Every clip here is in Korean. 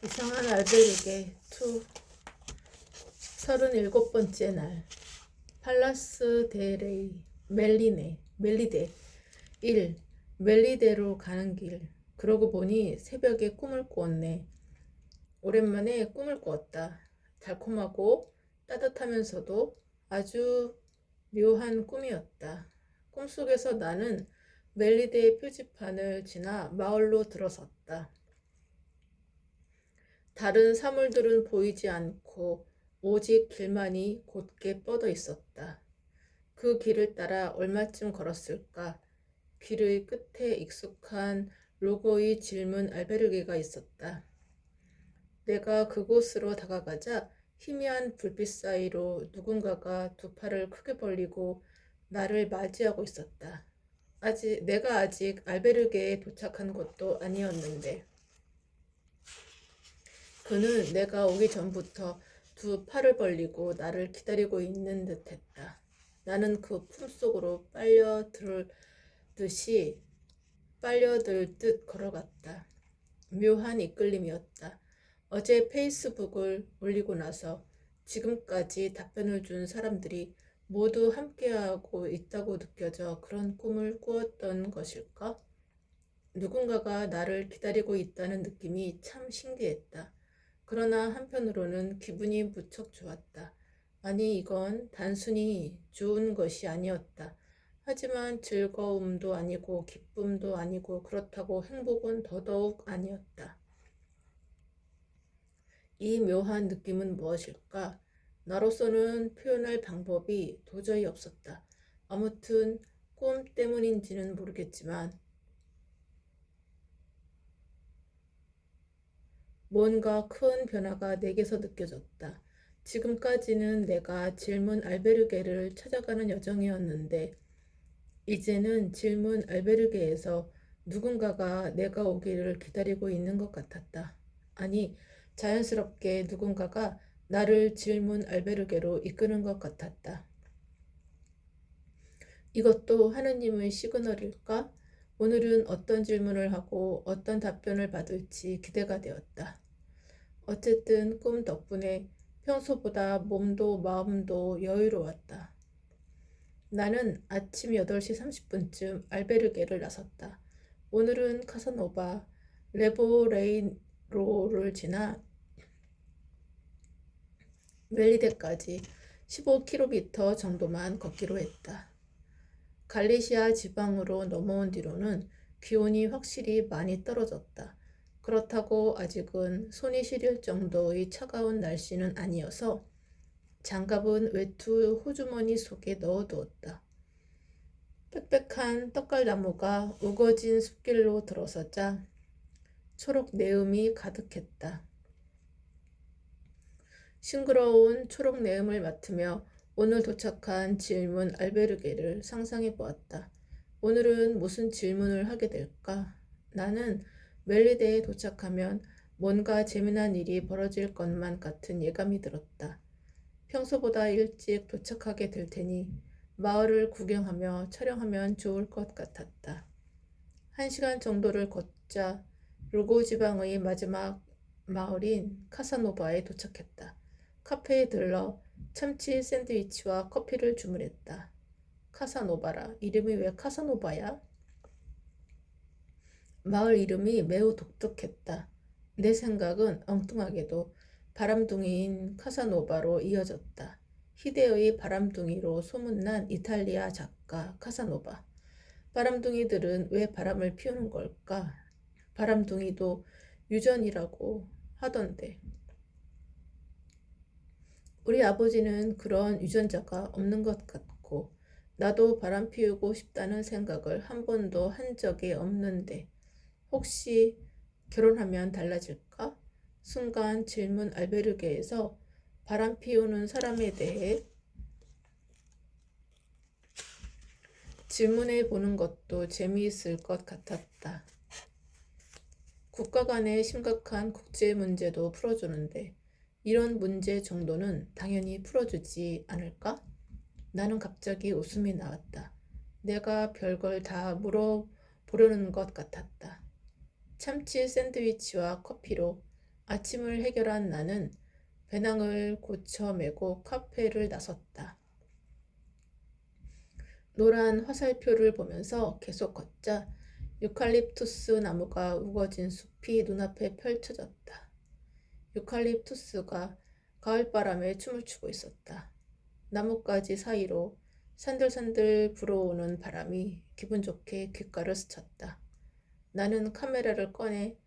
이상한 알베르게 2 37번째 날 팔라스 데 레이 멜리데 1 멜리데로 가는 길. 그러고 보니 새벽에 꿈을 꾸었네. 오랜만에 꿈을 꾸었다. 달콤하고 따뜻하면서도 아주 묘한 꿈이었다. 꿈속에서 나는 멜리데의 표지판을 지나 마을로 들어섰다. 다른 사물들은 보이지 않고 오직 길만이 곧게 뻗어 있었다. 그 길을 따라 얼마쯤 걸었을까? 길의 끝에 익숙한 로고의 질문 알베르게가 있었다. 내가 그곳으로 다가가자 희미한 불빛 사이로 누군가가 두 팔을 크게 벌리고 나를 맞이하고 있었다. 내가 아직 알베르게에 도착한 것도 아니었는데 그는 내가 오기 전부터 두 팔을 벌리고 나를 기다리고 있는 듯했다. 나는 그 품속으로 빨려들 듯 걸어갔다. 묘한 이끌림이었다. 어제 페이스북을 올리고 나서 지금까지 답변을 준 사람들이 모두 함께하고 있다고 느껴져 그런 꿈을 꾸었던 것일까? 누군가가 나를 기다리고 있다는 느낌이 참 신기했다. 그러나 한편으로는 기분이 무척 좋았다. 아니, 이건 단순히 좋은 것이 아니었다. 하지만 즐거움도 아니고 기쁨도 아니고 그렇다고 행복은 더더욱 아니었다. 이 묘한 느낌은 무엇일까? 나로서는 표현할 방법이 도저히 없었다. 아무튼 꿈 때문인지는 모르겠지만 뭔가 큰 변화가 내게서 느껴졌다. 지금까지는 내가 질문 알베르게를 찾아가는 여정이었는데 이제는 질문 알베르게에서 누군가가 내가 오기를 기다리고 있는 것 같았다. 아니, 자연스럽게 누군가가 나를 질문 알베르게로 이끄는 것 같았다. 이것도 하느님의 시그널일까? 오늘은 어떤 질문을 하고 어떤 답변을 받을지 기대가 되었다. 어쨌든 꿈 덕분에 평소보다 몸도 마음도 여유로웠다. 나는 아침 8시 30분쯤 알베르게를 나섰다. 오늘은 카사노바 레보레이로를 지나 멜리데까지 15km 정도만 걷기로 했다. 갈리시아 지방으로 넘어온 뒤로는 기온이 확실히 많이 떨어졌다. 그렇다고 아직은 손이 시릴 정도의 차가운 날씨는 아니어서 장갑은 외투 호주머니 속에 넣어두었다. 빽빽한 떡갈나무가 우거진 숲길로 들어서자 초록 내음이 가득했다. 싱그러운 초록 내음을 맡으며 오늘 도착한 질문 알베르게를 상상해 보았다. 오늘은 무슨 질문을 하게 될까? 나는 멜리데에 도착하면 뭔가 재미난 일이 벌어질 것만 같은 예감이 들었다. 평소보다 일찍 도착하게 될 테니 마을을 구경하며 촬영하면 좋을 것 같았다. 1시간 정도를 걷자 루고 지방의 마지막 마을인 카사노바에 도착했다. 카페에 들러 참치 샌드위치와 커피를 주문했다. 카사노바라. 이름이 왜 카사노바야? 마을 이름이 매우 독특했다. 내 생각은 엉뚱하게도 바람둥이인 카사노바로 이어졌다. 희대의 바람둥이로 소문난 이탈리아 작가 카사노바. 바람둥이들은 왜 바람을 피우는 걸까? 바람둥이도 유전이라고 하던데. 우리 아버지는 그런 유전자가 없는 것 같고 나도 바람 피우고 싶다는 생각을 한 번도 한 적이 없는데 혹시 결혼하면 달라질까? 순간 질문 알베르게에서 바람 피우는 사람에 대해 질문해 보는 것도 재미있을 것 같았다. 국가 간의 심각한 국제 문제도 풀어주는데 이런 문제 정도는 당연히 풀어주지 않을까? 나는 갑자기 웃음이 나왔다. 내가 별걸 다 물어보려는 것 같았다. 참치 샌드위치와 커피로 아침을 해결한 나는 배낭을 고쳐 메고 카페를 나섰다. 노란 화살표를 보면서 계속 걷자 유칼립투스 나무가 우거진 숲이 눈앞에 펼쳐졌다. 유칼립투스가 가을바람에 춤을 추고 있었다. 나뭇가지 사이로 산들산들 불어오는 바람이 기분 좋게 귓가를 스쳤다. 나는 카메라를 꺼내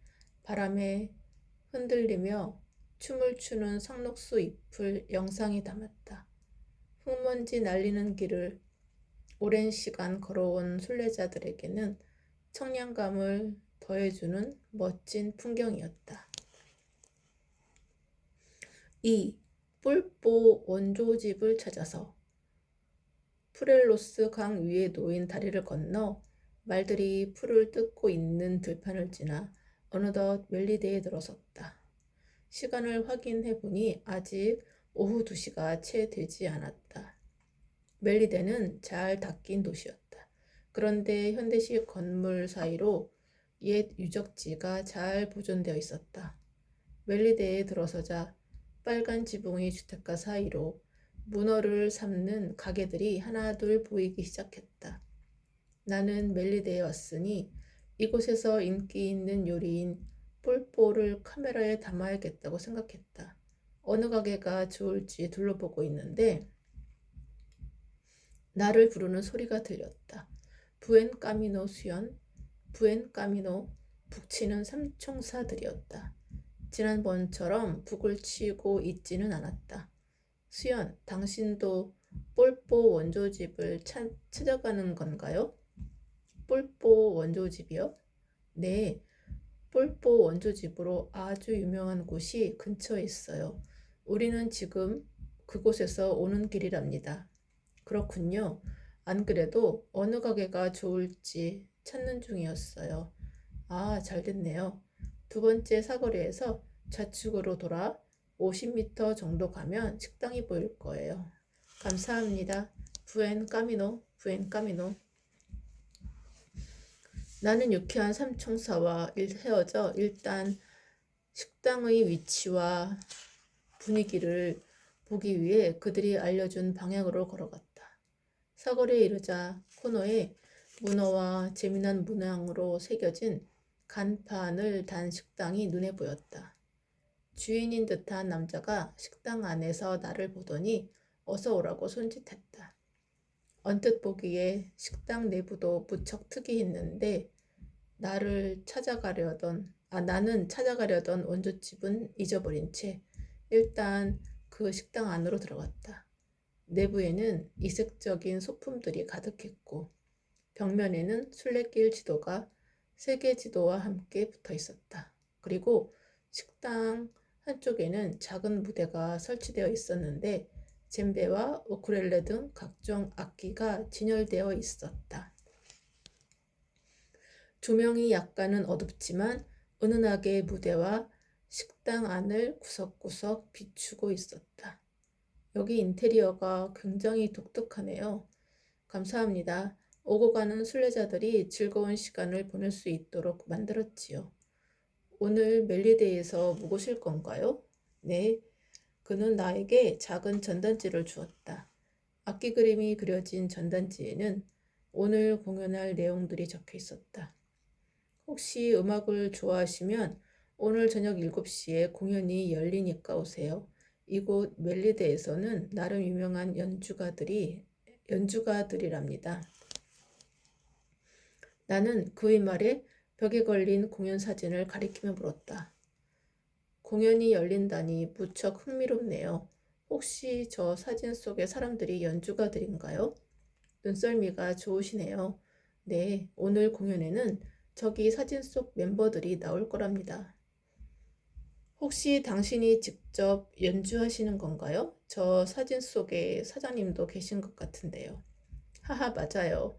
바람에 흔들리며 춤을 추는 상록수 잎을 영상에 담았다. 흙먼지 날리는 길을 오랜 시간 걸어온 순례자들에게는 청량감을 더해주는 멋진 풍경이었다. 2. 뿔보 원조집을 찾아서 프렐로스 강 위에 놓인 다리를 건너 말들이 풀을 뜯고 있는 들판을 지나 어느덧 멜리데에 들어섰다. 시간을 확인해 보니 아직 오후 2시가 채 되지 않았다. 멜리데는 잘 닦인 도시였다. 그런데 현대식 건물 사이로 옛 유적지가 잘 보존되어 있었다. 멜리데에 들어서자 빨간 지붕의 주택가 사이로 문어를 삶는 가게들이 하나둘 보이기 시작했다. 나는 멜리데에 왔으니 이곳에서 인기 있는 요리인 뿔보를 카메라에 담아야겠다고 생각했다. 어느 가게가 좋을지 둘러보고 있는데 나를 부르는 소리가 들렸다. 부엔 까미노 수연, 부엔 까미노, 북치는 삼총사들이었다. 지난번처럼 북을 치고 있지는 않았다. 수연, 당신도 뿔보 원조집을 찾아가는 건가요? 뿔보 원조집이요? 네, 뿔보 원조집으로 아주 유명한 곳이 근처에 있어요. 우리는 지금 그곳에서 오는 길이랍니다. 그렇군요. 안 그래도 어느 가게가 좋을지 찾는 중이었어요. 아, 잘 됐네요. 두 번째 사거리에서 좌측으로 돌아 50m 정도 가면 식당이 보일 거예요. 감사합니다. 부엔 까미노, 부엔 까미노. 나는 유쾌한 삼총사와 헤어져 일단 식당의 위치와 분위기를 보기 위해 그들이 알려준 방향으로 걸어갔다. 사거리에 이르자 코너에 문어와 재미난 문양으로 새겨진 간판을 단 식당이 눈에 보였다. 주인인 듯한 남자가 식당 안에서 나를 보더니 어서 오라고 손짓했다. 언뜻 보기에 식당 내부도 무척 특이했는데 나는 찾아가려던 원조집은 잊어버린 채 일단 그 식당 안으로 들어갔다. 내부에는 이색적인 소품들이 가득했고 벽면에는 순례길 지도가 세계 지도와 함께 붙어 있었다. 그리고 식당 한쪽에는 작은 무대가 설치되어 있었는데 젬베와 우쿨렐레 등 각종 악기가 진열되어 있었다. 조명이 약간은 어둡지만 은은하게 무대와 식당 안을 구석구석 비추고 있었다. 여기 인테리어가 굉장히 독특하네요. 감사합니다. 오고 가는 순례자들이 즐거운 시간을 보낼 수 있도록 만들었지요. 오늘 멜리데에서 묵으실 건가요? 네. 그는 나에게 작은 전단지를 주었다. 악기 그림이 그려진 전단지에는 오늘 공연할 내용들이 적혀 있었다. 혹시 음악을 좋아하시면 오늘 저녁 7시에 공연이 열리니까 오세요. 이곳 멜리데에서는 나름 유명한 연주가들이랍니다. 나는 그의 말에 벽에 걸린 공연 사진을 가리키며 물었다. 공연이 열린다니 무척 흥미롭네요. 혹시 저 사진 속의 사람들이 연주가들인가요? 눈썰미가 좋으시네요. 네, 오늘 공연에는 저기 사진 속 멤버들이 나올 거랍니다. 혹시 당신이 직접 연주하시는 건가요? 저 사진 속에 사장님도 계신 것 같은데요. 하하, 맞아요.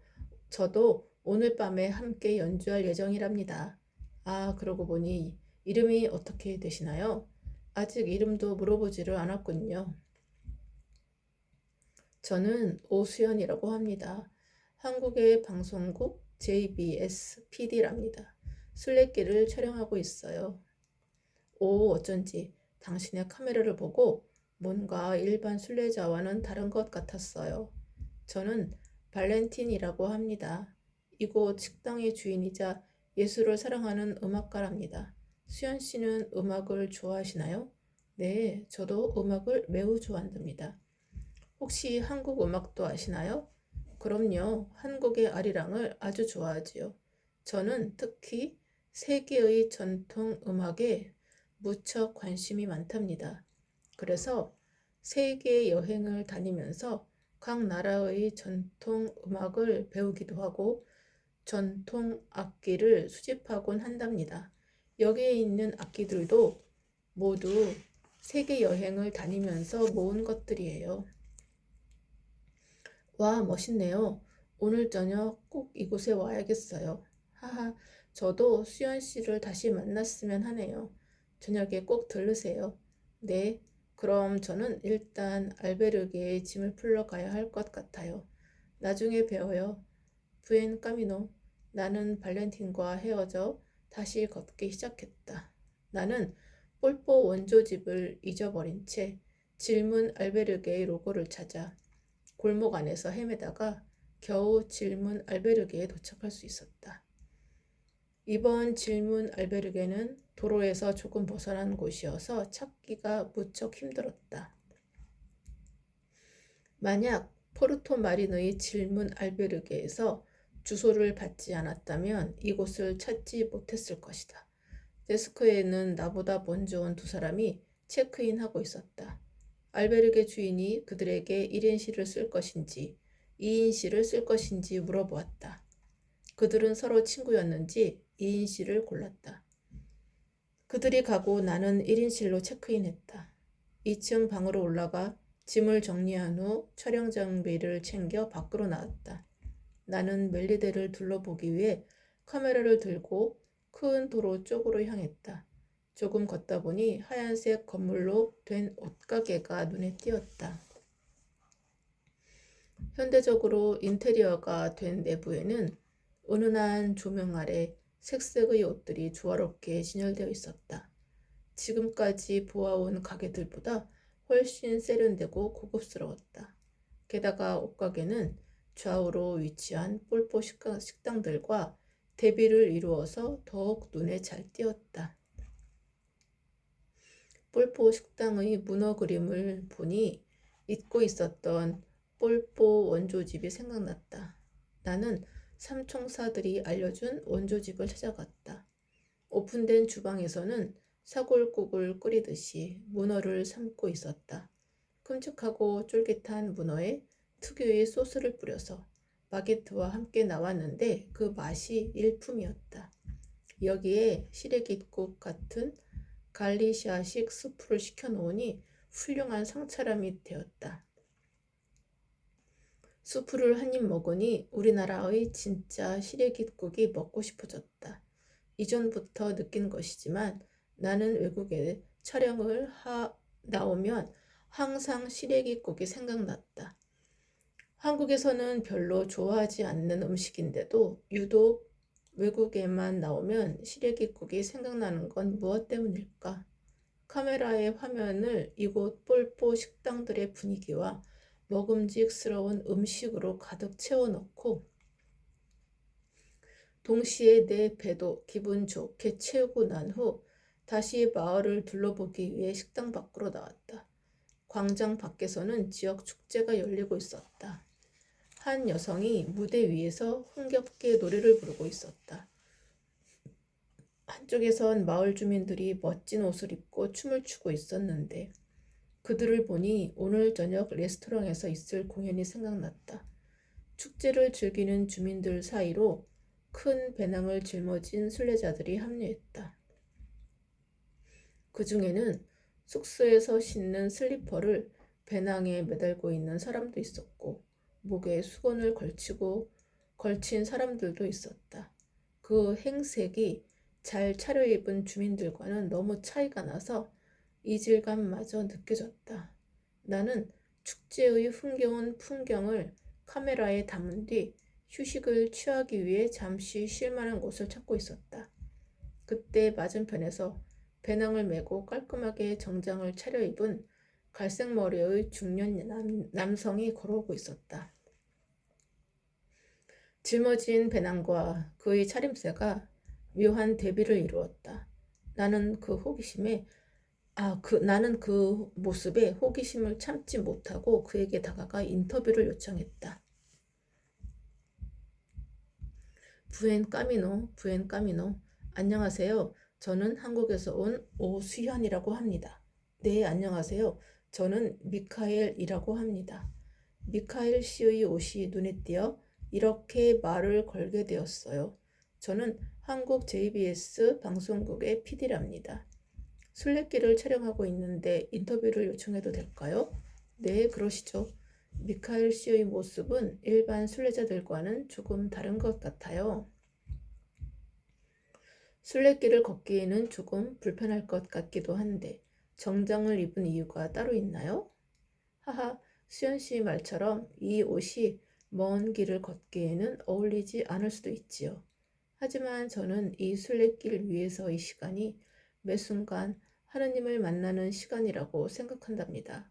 저도 오늘 밤에 함께 연주할 예정이랍니다. 아, 그러고 보니 이름이 어떻게 되시나요? 아직 이름도 물어보지를 않았군요. 저는 오수연이라고 합니다. 한국의 방송국 JBS PD랍니다. 순례길을 촬영하고 있어요. 오, 어쩐지 당신의 카메라를 보고 뭔가 일반 순례자와는 다른 것 같았어요. 저는 발렌틴이라고 합니다. 이곳 식당의 주인이자 예술을 사랑하는 음악가랍니다. 수연 씨는 음악을 좋아하시나요? 네, 저도 음악을 매우 좋아한답니다. 혹시 한국 음악도 아시나요? 그럼요. 한국의 아리랑을 아주 좋아하지요. 저는 특히 세계의 전통 음악에 무척 관심이 많답니다. 그래서 세계 여행을 다니면서 각 나라의 전통 음악을 배우기도 하고 전통 악기를 수집하곤 한답니다. 여기에 있는 악기들도 모두 세계 여행을 다니면서 모은 것들이에요. 와, 멋있네요. 오늘 저녁 꼭 이곳에 와야겠어요. 하하, 저도 수연 씨를 다시 만났으면 하네요. 저녁에 꼭 들르세요. 네, 그럼 저는 일단 알베르게에 짐을 풀러 가야 할 것 같아요. 나중에 뵈어요. 부엔 까미노. 나는 발렌틴과 헤어져 다시 걷기 시작했다. 나는 폴포 원조집을 잊어버린 채 질문 알베르게의 로고를 찾아 골목 안에서 헤매다가 겨우 질문 알베르게에 도착할 수 있었다. 이번 질문 알베르게는 도로에서 조금 벗어난 곳이어서 찾기가 무척 힘들었다. 만약 포르토 마리노의 질문 알베르게에서 주소를 받지 않았다면 이곳을 찾지 못했을 것이다. 데스크에는 나보다 먼저 온 두 사람이 체크인하고 있었다. 알베르게 주인이 그들에게 1인실을 쓸 것인지 2인실을 쓸 것인지 물어보았다. 그들은 서로 친구였는지 2인실을 골랐다. 그들이 가고 나는 1인실로 체크인했다. 2층 방으로 올라가 짐을 정리한 후 촬영 장비를 챙겨 밖으로 나왔다. 나는 멜리데를 둘러보기 위해 카메라를 들고 큰 도로 쪽으로 향했다. 조금 걷다 보니 하얀색 건물로 된 옷가게가 눈에 띄었다. 현대적으로 인테리어가 된 내부에는 은은한 조명 아래 색색의 옷들이 조화롭게 진열되어 있었다. 지금까지 보아온 가게들보다 훨씬 세련되고 고급스러웠다. 게다가 옷가게는 좌우로 위치한 폴포 식당들과 대비를 이루어서 더욱 눈에 잘 띄었다. 폴포 식당의 문어 그림을 보니 잊고 있었던 폴포 원조집이 생각났다. 나는 삼총사들이 알려준 원조집을 찾아갔다. 오픈된 주방에서는 사골국을 끓이듯이 문어를 삶고 있었다. 큼직하고 쫄깃한 문어에 특유의 소스를 뿌려서 바게트와 함께 나왔는데 그 맛이 일품이었다. 여기에 시래기국 같은 갈리시아식 수프를 시켜놓으니 훌륭한 상차림이 되었다. 수프를 한 입 먹으니 우리나라의 진짜 시래기국이 먹고 싶어졌다. 이전부터 느낀 것이지만 나는 외국에 촬영을 나오면 항상 시래기국이 생각났다. 한국에서는 별로 좋아하지 않는 음식인데도 유독 외국에만 나오면 시래기국이 생각나는 건 무엇 때문일까? 카메라의 화면을 이곳 폴포 식당들의 분위기와 먹음직스러운 음식으로 가득 채워넣고 동시에 내 배도 기분 좋게 채우고 난 후 다시 마을을 둘러보기 위해 식당 밖으로 나왔다. 광장 밖에서는 지역 축제가 열리고 있었다. 한 여성이 무대 위에서 흥겹게 노래를 부르고 있었다. 한쪽에선 마을 주민들이 멋진 옷을 입고 춤을 추고 있었는데 그들을 보니 오늘 저녁 레스토랑에서 있을 공연이 생각났다. 축제를 즐기는 주민들 사이로 큰 배낭을 짊어진 순례자들이 합류했다. 그 중에는 숙소에서 신는 슬리퍼를 배낭에 매달고 있는 사람도 있었고 목에 수건을 걸친 사람들도 있었다. 그 행색이 잘 차려입은 주민들과는 너무 차이가 나서 이질감마저 느껴졌다. 나는 축제의 흥겨운 풍경을 카메라에 담은 뒤 휴식을 취하기 위해 잠시 쉴 만한 곳을 찾고 있었다. 그때 맞은편에서 배낭을 메고 깔끔하게 정장을 차려입은 갈색 머리의 중년 남성이 걸어오고 있었다. 짊어진 배낭과 그의 차림새가 묘한 대비를 이루었다. 나는 그 모습에 호기심을 참지 못하고 그에게 다가가 인터뷰를 요청했다. 부엔 까미노. 안녕하세요. 저는 한국에서 온 오수현이라고 합니다. 네, 안녕하세요. 저는 미카엘이라고 합니다. 미카엘 씨의 옷이 눈에 띄어 이렇게 말을 걸게 되었어요. 저는 한국 JBS 방송국의 PD랍니다. 순례길을 촬영하고 있는데 인터뷰를 요청해도 될까요? 네, 그러시죠. 미카엘 씨의 모습은 일반 순례자들과는 조금 다른 것 같아요. 순례길을 걷기에는 조금 불편할 것 같기도 한데 정장을 입은 이유가 따로 있나요? 하하, 수연 씨 말처럼 이 옷이 먼 길을 걷기에는 어울리지 않을 수도 있지요. 하지만 저는 이 순례길 위에서의 시간이 매 순간 하느님을 만나는 시간이라고 생각한답니다.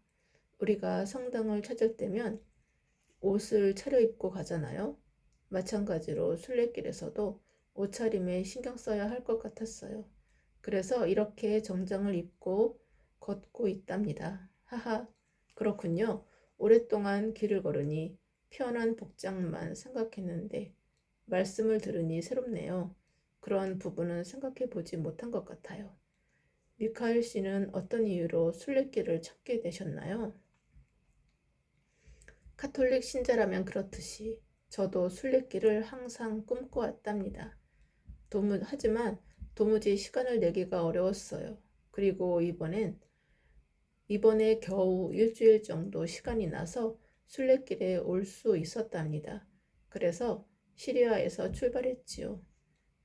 우리가 성당을 찾을 때면 옷을 차려입고 가잖아요. 마찬가지로 순례길에서도 옷차림에 신경 써야 할 것 같았어요. 그래서 이렇게 정장을 입고 걷고 있답니다. 하하, 그렇군요. 오랫동안 길을 걸으니 편한 복장만 생각했는데 말씀을 들으니 새롭네요. 그런 부분은 생각해 보지 못한 것 같아요. 미카엘 씨는 어떤 이유로 순례길을 찾게 되셨나요? 카톨릭 신자라면 그렇듯이 저도 순례길을 항상 꿈꿔왔답니다. 하지만 도무지 시간을 내기가 어려웠어요. 그리고 이번에 겨우 일주일 정도 시간이 나서 순례길에 올 수 있었답니다. 그래서 시리아에서 출발했지요.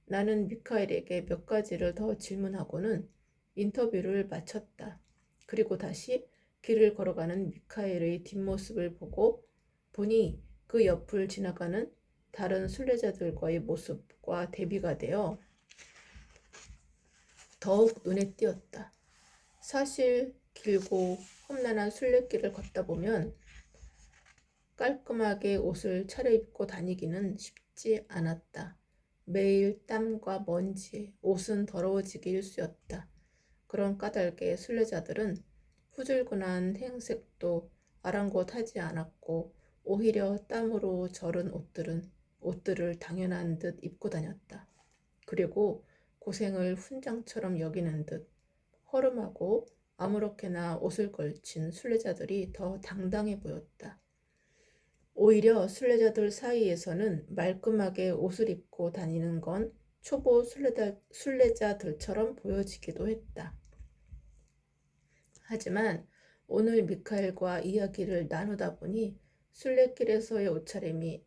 나는 미카엘에게 몇 가지를 더 질문하고는 인터뷰를 마쳤다. 그리고 다시 길을 걸어가는 미카엘의 뒷모습을 보니 그 옆을 지나가는 다른 순례자들과의 모습과 대비가 되어 더욱 눈에 띄었다. 사실 길고 험난한 순례길을 걷다 보면 깔끔하게 옷을 차려입고 다니기는 쉽지 않았다. 매일 땀과 먼지에 옷은 더러워지기 일쑤였다. 그런 까닭에 순례자들은 후줄근한 행색도 아랑곳하지 않았고 오히려 땀으로 절은 옷들을 당연한 듯 입고 다녔다. 그리고 고생을 훈장처럼 여기는 듯 허름하고 아무렇게나 옷을 걸친 순례자들이 더 당당해 보였다. 오히려 순례자들 사이에서는 말끔하게 옷을 입고 다니는 건 초보 순례자들처럼 보여지기도 했다. 하지만 오늘 미카엘과 이야기를 나누다 보니 순례길에서의 옷차림이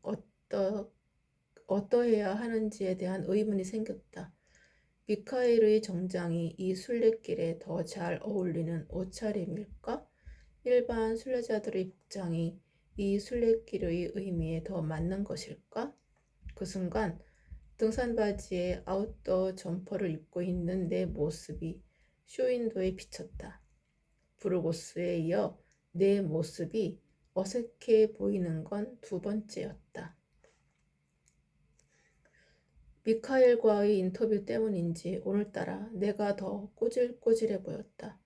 어떠해야 하는지에 대한 의문이 생겼다. 미카엘의 정장이 이 순례길에 더 잘 어울리는 옷차림일까? 일반 순례자들의 복장이 이 순례길의 의미에 더 맞는 것일까? 그 순간 등산 바지에 아웃도어 점퍼를 입고 있는 내 모습이 쇼윈도에 비쳤다. 브루고스에 이어 내 모습이 어색해 보이는 건 두 번째였다. 미카엘과의 인터뷰 때문인지 오늘따라 내가 더 꼬질꼬질해 보였다.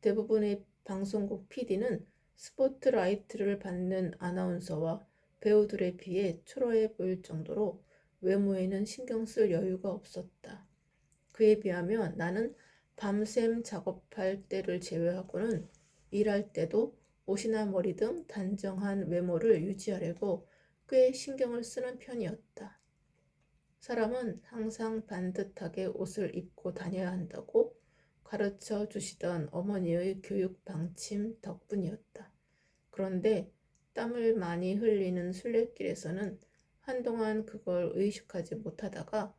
대부분의 방송국 PD는 스포트라이트를 받는 아나운서와 배우들에 비해 초라해 보일 정도로 외모에는 신경 쓸 여유가 없었다. 그에 비하면 나는 밤샘 작업할 때를 제외하고는 일할 때도 옷이나 머리 등 단정한 외모를 유지하려고 꽤 신경을 쓰는 편이었다. 사람은 항상 반듯하게 옷을 입고 다녀야 한다고 가르쳐 주시던 어머니의 교육 방침 덕분이었다. 그런데 땀을 많이 흘리는 순례길에서는 한동안 그걸 의식하지 못하다가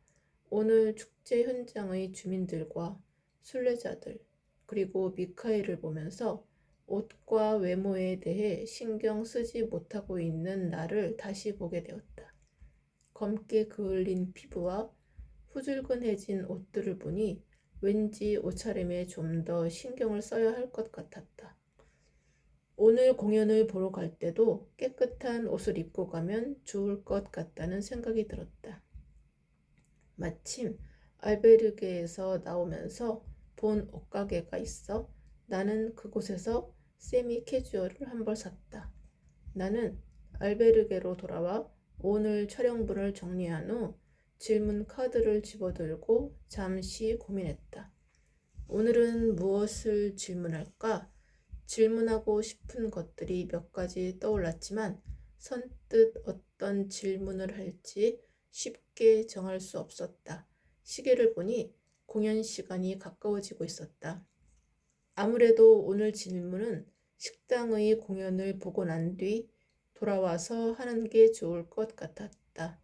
오늘 축제 현장의 주민들과 순례자들 그리고 미카엘을 보면서 옷과 외모에 대해 신경 쓰지 못하고 있는 나를 다시 보게 되었다. 검게 그을린 피부와 후줄근해진 옷들을 보니 왠지 옷차림에 좀 더 신경을 써야 할 것 같았다. 오늘 공연을 보러 갈 때도 깨끗한 옷을 입고 가면 좋을 것 같다는 생각이 들었다. 마침 알베르게에서 나오면서 본 옷가게가 있어 나는 그곳에서 세미 캐주얼을 한 벌 샀다. 나는 알베르게로 돌아와 오늘 촬영분을 정리한 후 질문 카드를 집어들고 잠시 고민했다. 오늘은 무엇을 질문할까? 질문하고 싶은 것들이 몇 가지 떠올랐지만 선뜻 어떤 질문을 할지 쉽게 정할 수 없었다. 시계를 보니 공연 시간이 가까워지고 있었다. 아무래도 오늘 질문은 식당의 공연을 보고 난 뒤 돌아와서 하는 게 좋을 것 같았다.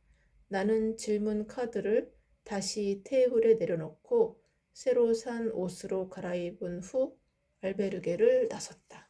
나는 질문 카드를 다시 테이블에 내려놓고 새로 산 옷으로 갈아입은 후 알베르게를 나섰다.